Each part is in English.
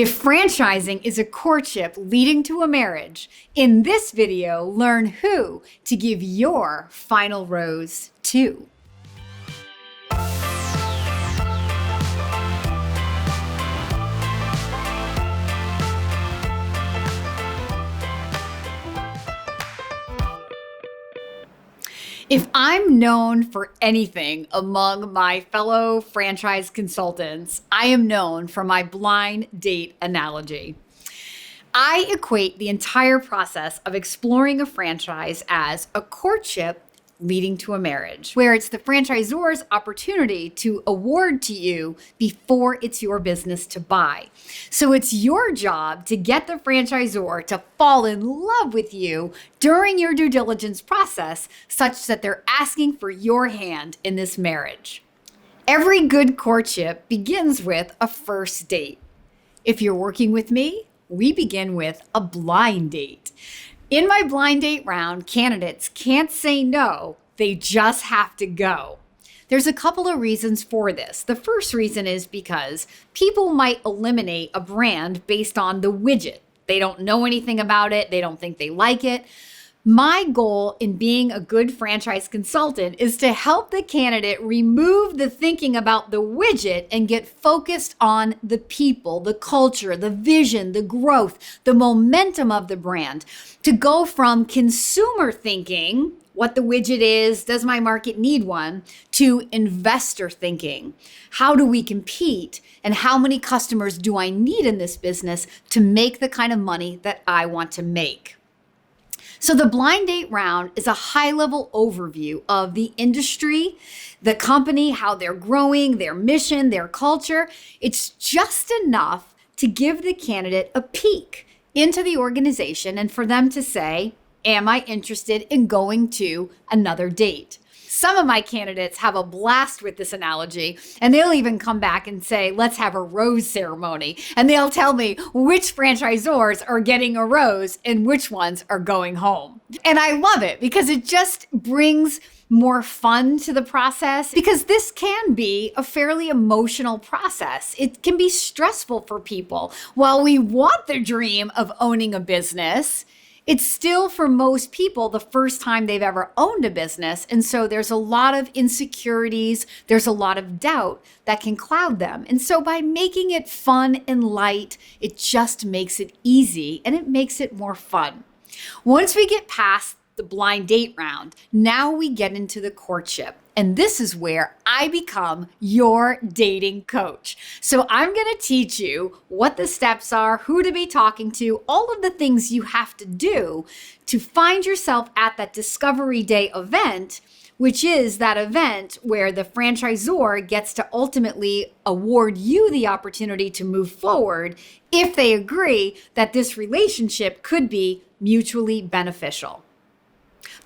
If franchising is a courtship leading to a marriage, in this video, learn who to give your final rose to. If I'm known for anything among my fellow franchise consultants, I am known for my blind date analogy. I equate the entire process of exploring a franchise as a courtship leading to a marriage, where it's the franchisor's opportunity to award to you before it's your business to buy. So it's your job to get the franchisor to fall in love with you during your due diligence process, such that they're asking for your hand in this marriage. Every good courtship begins with a first date. If you're working with me, we begin with a blind date. In my blind date round, candidates can't say no, they just have to go. There's a couple of reasons for this. The first reason is because people might eliminate a brand based on the widget. They don't know anything about it, they don't think they like it. My goal in being a good franchise consultant is to help the candidate remove the thinking about the widget and get focused on the people, the culture, the vision, the growth, the momentum of the brand. To go from consumer thinking, what the widget is, does my market need one, to investor thinking. How do we compete? And how many customers do I need in this business to make the kind of money that I want to make? So the blind date round is a high-level overview of the industry, the company, how they're growing, their mission, their culture. It's just enough to give the candidate a peek into the organization and for them to say, am I interested in going to another date? Some of my candidates have a blast with this analogy, and they'll even come back and say, let's have a rose ceremony. And they'll tell me which franchisors are getting a rose and which ones are going home. And I love it because it just brings more fun to the process, because this can be a fairly emotional process. It can be stressful for people. While we want the dream of owning a business, it's still, for most people, the first time they've ever owned a business. And so there's a lot of insecurities, there's a lot of doubt that can cloud them. And so by making it fun and light, it just makes it easy and it makes it more fun. Once we get past the blind date round, now we get into the courtship. And this is where I become your dating coach. So I'm going to teach you what the steps are, who to be talking to, all of the things you have to do to find yourself at that Discovery Day event, which is that event where the franchisor gets to ultimately award you the opportunity to move forward if they agree that this relationship could be mutually beneficial.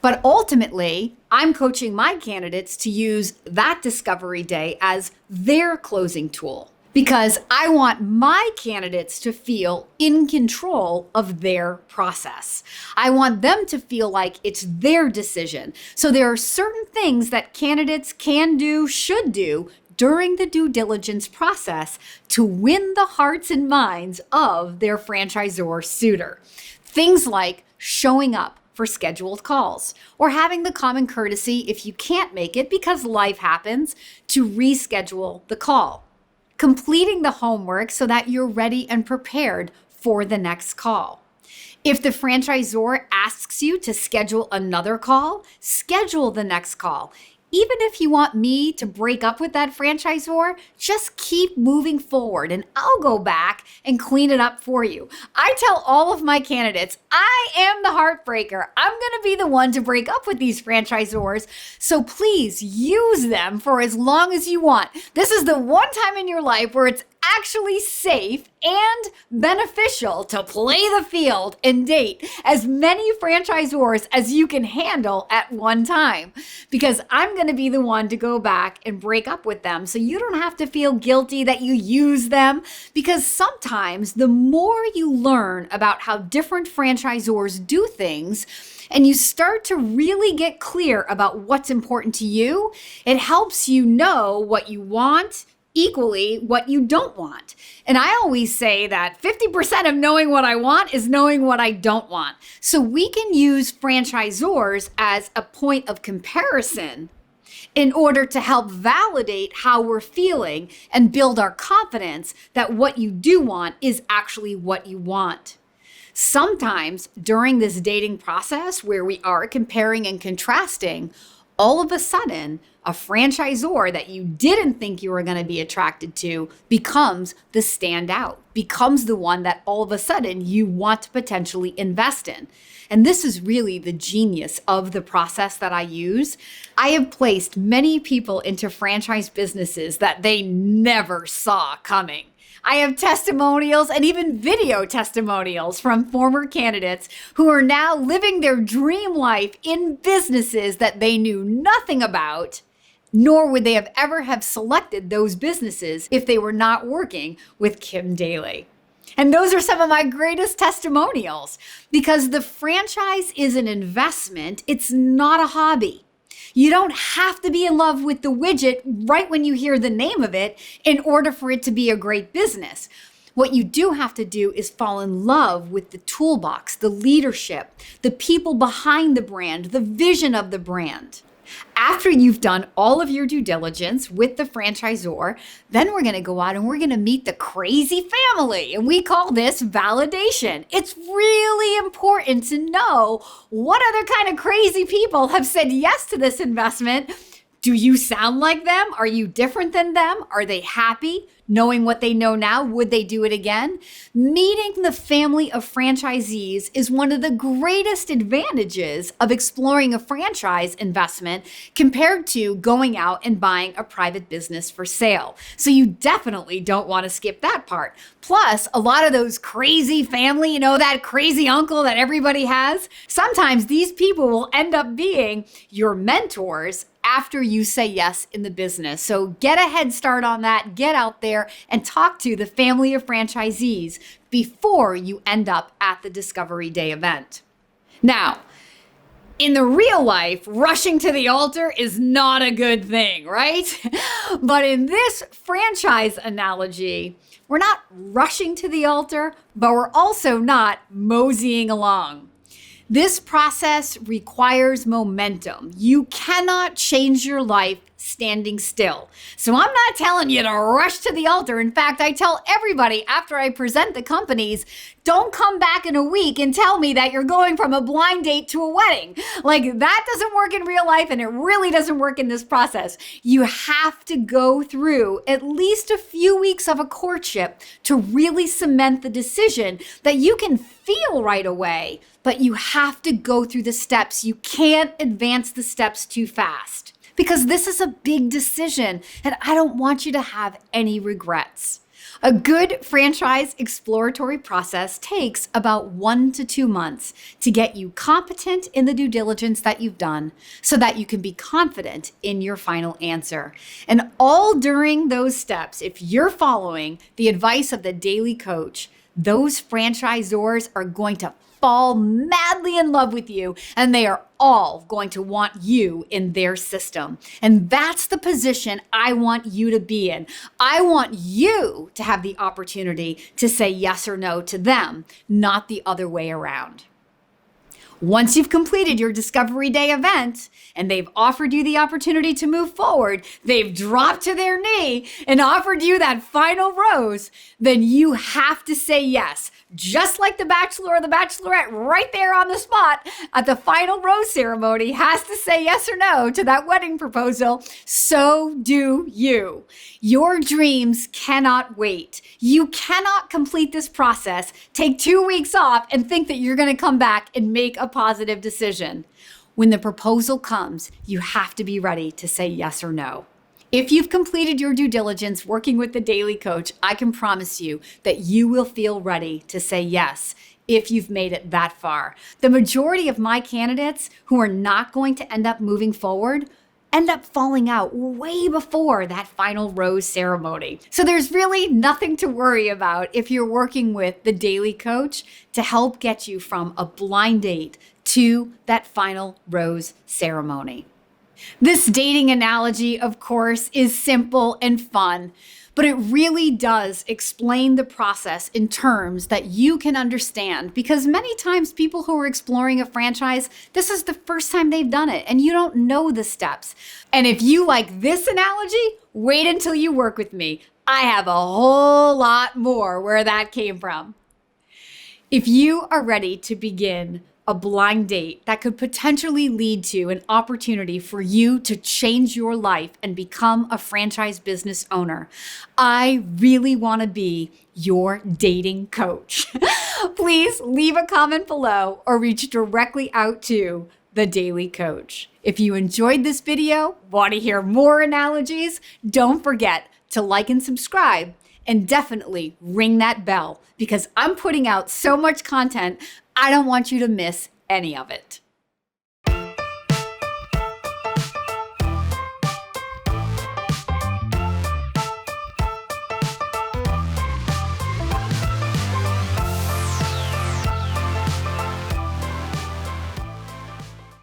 But ultimately, I'm coaching my candidates to use that Discovery Day as their closing tool, because I want my candidates to feel in control of their process. I want them to feel like it's their decision. So there are certain things that candidates can do, should do during the due diligence process to win the hearts and minds of their franchisor suitor. Things like showing up for scheduled calls, or having the common courtesy, if you can't make it because life happens, to reschedule the call. Completing the homework so that you're ready and prepared for the next call. If the franchisor asks you to schedule another call, schedule the next call. Even if you want me to break up with that franchisor, just keep moving forward and I'll go back and clean it up for you. I tell all of my candidates, I am the heartbreaker. I'm going to be the one to break up with these franchisors. So please use them for as long as you want. This is the one time in your life where it's actually safe and beneficial to play the field and date as many franchisors as you can handle at one time, because I'm going to be the one to go back and break up with them. So you don't have to feel guilty that you use them, because sometimes the more you learn about how different franchisors do things, and you start to really get clear about what's important to you, it helps you know what you want equally what you don't want. And I always say that 50% of knowing what I want is knowing what I don't want. So we can use franchisors as a point of comparison in order to help validate how we're feeling and build our confidence that what you do want is actually what you want. Sometimes during this dating process where we are comparing and contrasting, all of a sudden, a franchisor that you didn't think you were going to be attracted to becomes the standout, becomes the one that all of a sudden you want to potentially invest in. And this is really the genius of the process that I use. I have placed many people into franchise businesses that they never saw coming. I have testimonials and even video testimonials from former candidates who are now living their dream life in businesses that they knew nothing about, nor would they have ever have selected those businesses if they were not working with Kim Daly. And those are some of my greatest testimonials because the franchise is an investment. It's not a hobby. You don't have to be in love with the widget right when you hear the name of it in order for it to be a great business. What you do have to do is fall in love with the toolbox, the leadership, the people behind the brand, the vision of the brand. After you've done all of your due diligence with the franchisor, then we're going to go out and we're going to meet the crazy family. And we call this validation. It's really important to know what other kind of crazy people have said yes to this investment. Do you sound like them? Are you different than them? Are they happy? Knowing what they know now, would they do it again? Meeting the family of franchisees is one of the greatest advantages of exploring a franchise investment compared to going out and buying a private business for sale. So you definitely don't want to skip that part. Plus, a lot of those crazy family, that crazy uncle that everybody has, sometimes these people will end up being your mentors after you say yes in the business. So get a head start on that, get out there and talk to the family of franchisees before you end up at the Discovery Day event. Now, in the real life, rushing to the altar is not a good thing, right? But in this franchise analogy, we're not rushing to the altar, but we're also not moseying along. This process requires momentum. You cannot change your life standing still. So I'm not telling you to rush to the altar. In fact, I tell everybody after I present the companies, don't come back in a week and tell me that you're going from a blind date to a wedding. Like that doesn't work in real life and it really doesn't work in this process. You have to go through at least a few weeks of a courtship to really cement the decision that you can feel right away, but you have to go through the steps. You can't advance the steps too fast. Because this is a big decision and I don't want you to have any regrets. A good franchise exploratory process takes about 1 to 2 months to get you competent in the due diligence that you've done so that you can be confident in your final answer. And all during those steps, if you're following the advice of the Daly Coach, those franchisors are going to fall madly in love with you and they are all going to want you in their system. And that's the position I want you to be in. I want you to have the opportunity to say yes or no to them, not the other way around. Once you've completed your Discovery Day event and they've offered you the opportunity to move forward, they've dropped to their knee and offered you that final rose, then you have to say yes. Just like the Bachelor or the Bachelorette right there on the spot at the final rose ceremony has to say yes or no to that wedding proposal, so do you. Your dreams cannot wait. You cannot complete this process, take 2 weeks off, and think that you're going to come back and make a positive decision. When the proposal comes, you have to be ready to say yes or no. If you've completed your due diligence working with the Daly Coach, I can promise you that you will feel ready to say yes if you've made it that far. The majority of my candidates who are not going to end up moving forward end up falling out way before that final rose ceremony. So there's really nothing to worry about if you're working with the Daly Coach to help get you from a blind date to that final rose ceremony. This dating analogy, of course, is simple and fun, But it really does explain the process in terms that you can understand, because many times people who are exploring a franchise, this is the first time they've done it and you don't know the steps. And if you like this analogy, wait until you work with me. I have a whole lot more where that came from. If you are ready to begin a blind date that could potentially lead to an opportunity for you to change your life and become a franchise business owner, I really want to be your dating coach. Please leave a comment below or reach directly out to The Daily Coach. If you enjoyed this video, want to hear more analogies, don't forget to like and subscribe, and definitely ring that bell because I'm putting out so much content, I don't want you to miss any of it.